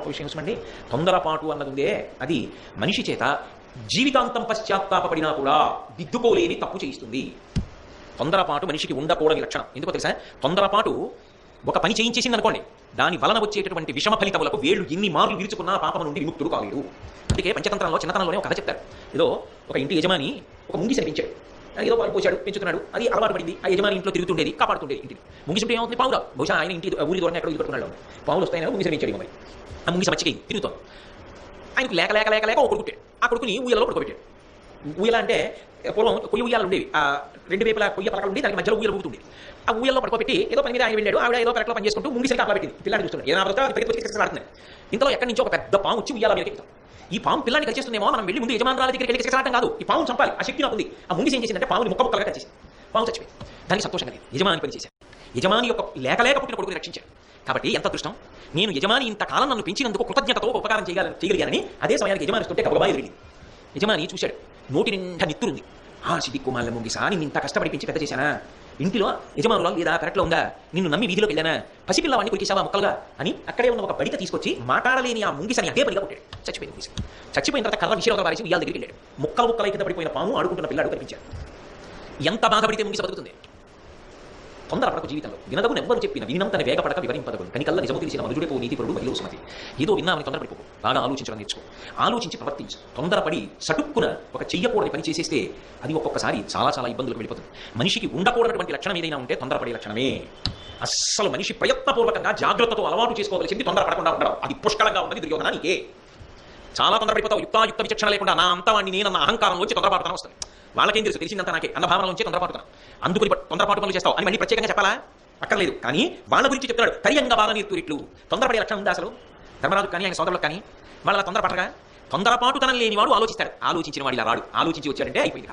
గొప్ప విషయం చూసండి. తొందరపాటు అన్నది ఉందే, అది మనిషి చేత జీవితాంతం పశ్చాత్తాపడినా కూడా దిద్దుకోలేని తప్పు చేయిస్తుంది. తొందరపాటు మనిషికి ఉండకూడని లక్షణం. ఎందుకో తెలుసా? తొందరపాటు ఒక పని చేయించేసింది అనుకోండి, దాని వలన వచ్చేటటువంటి విషమ ఫలితములకు వేళ్ళు ఎన్ని మార్లు విరుచుకున్నా పాపం నుండి విముక్తుడు కాలేడు. అందుకే పంచతంత్రంలో చిన్నతనంలోనే ఒక కథ చెప్తారు. ఏదో ఒక ఇంటి యజమాని ఒక ముంగిస పెంచాడు. ఏదో పాలు పోసాడు, పెంచుతున్నాడు. అది అలవాటు పడింది. ఆ యజమాని ఇంట్లో తిరుగుతుండేది, కాపాడుతుండేది ఇంటిని. ముంగిసంటే ఏమవుతుంది? పావురా. బహుశా ఆయన ఇంటి ఊరి దూరంగా ఎక్కడో పెట్టుకున్నాడు. పావులు వస్తాయని ముంగిస పెంచాడు. మరి ఆ ముంగిస మచ్చికి తిరుగుతాం. ఆయనకు లేక లేక లేక లేక ఒక కొడుకు. ఆ కొడుకుని ఊయలలో పడుకోబెట్టాడు. ఊయల అంటే పూర్వం కొయ్య ఉయ్యాలు ఉండేవి. ఆ రెండు వైపులా కొయ్య పలకలు ఉండి దానికి మధ్యలో ఊయలు ఊగుతుంది. ఆ ఊయల్లో పడుకోబెట్టి ఏదో పని మీద ఆయన వెళ్ళాడు. ఆవిడ ఏదో పెరట్లో పని చేసుకుంటూ ముంగిసరికి అట్లా పెట్టింది. పిల్లాడి చూస్తున్నాడు. ఏదైనా ఆడుతుంది. ఇంతలో ఎక్కడి నుంచో ఒక పెద్ద పాము వచ్చి ఉయ్యాల మీద ఎక్కుతాం. ఈ పాము పిల్లాన్ని కలిసేస్తుందేమో, మనం వెళ్ళి ముందు యజమానురాల దగ్గరికి వెళ్ళి కలచడం కాదు, ఈ పాము చంపాలి. ఆ శక్తి నాకు ఉంది. ఆ ముంగిస ఏం చేసిందంటే పాముని ముక్కలుగా కలిసేసింది. పాము చచ్చిపోయింది. దానికి సంతోషం కలిగింది. యజమాని పని చేశాను. యజమాని యొక్క లేక పుట్టిన కొడుకుని రక్షించాడు. కాబట్టి ఎంత అదృష్టం! నేను యజమాని ఇంతకాలం నన్ను పెంచినందుకు కృతజ్ఞతతో ఉపకారం చేయగలిగానని అదే సమయానికి యజమాని ఇస్తుంటే గబగబా ఎదిరింది. యజమాని చూశాడు. నోటి నిండా నిత్తురుంది. సిద్దిక్కుమాల ముంగిసా, నిన్ను ఇంత కష్టపడి పెంచి పెద్ద చేశానా? ఇంటిలో యజమానురాలు లేదా పెరట్లో ఉందా? నిన్ను నమ్మి వీధిలోకి వెళ్ళానా? పసిపిల్లవాడిని కొరికేసావా ముక్కలుగా అని అక్కడే ఉన్న ఒక బడిత తీసుకొచ్చి మాట్లాడలేని ఆ ముంగిసని అదే పనిగా కొట్టాడు. చచ్చిపోయింది ముంగిస. చచ్చిపోయిన తర్వాత కర్ర విషయంలో వారేసి ఉయ్యాల దగ్గరికి వెళ్ళాడు. ముక్కలు కింద పడిపోయిన పాము ఆడుకుంటున్న పిల్లాడు కనిపించాడు. ఎంత బాధపడితే ముంగిస బతుకుతుంది? తొందరపడకు జీవితంలో. వినదగు ఎవ్వరు చెప్పిన వినంతన వేగపడక వివరింపదగు కనికల్లా నిజము తెలిసిన మనుజుడిపో నీతిపరుడు మహిళ సుమతి. ఏదో విన్నామని తొందరపడిపో. బాగా ఆలోచించడం నేర్చుకో. ఆలోచించి ప్రవర్తించు. తొందరపడి సటుక్కున ఒక చెయ్యకూడని పని చేసేస్తే అది ఒక్కొక్కసారి చాలా చాలా ఇబ్బందులకు వెళ్ళిపోతుంది. మనిషికి ఉండకూడనటువంటి లక్షణం ఏదైనా ఉంటే తొందరపడే లక్షణమే. అస్సలు మనిషి ప్రయత్నపూర్వకంగా జాగ్రత్తతో అలవాటు చేసుకోవాల్సింది తొందరపడకుండా ఉండడం. అది పుష్కలంగా ఉన్నది దుర్యోధనానికే. చాలా తొందరపడిపోతావు. యుక్తాయుక్త విచక్షణ లేకుండా నా అంతవాణ్ణి నేనన్న అహంకారం నుంచి తొందరపాటుతనం వస్తుంది. వాళ్ళకేం తెలుసు? తెలిసిందంతా నాకే అన్న భావన నుంచి తొందరపాటుతనం. అందుకుని తొందరపాటు పనులు చేస్తావు అని మళ్ళీ ప్రత్యేకంగా చెప్పాలా? అక్కర్లేదు. కానీ వాళ్ళ గురించి చెప్తున్నాడు. కరియంగా బాల నీర్తురిట్లు. తొందరపడే లక్షణం ఉందా అసలు? ధర్మరాజు కానీ ఆయన సోదరులకు కానీ వాళ్ళ తొందరపడగా. తొందరపాటుతనం లేనివాడు ఆలోచిస్తాడు. ఆలోచించిన వాడు ఇలా రాడు. ఆలోచించి వచ్చాడంటే అయిపోయింది కాదు.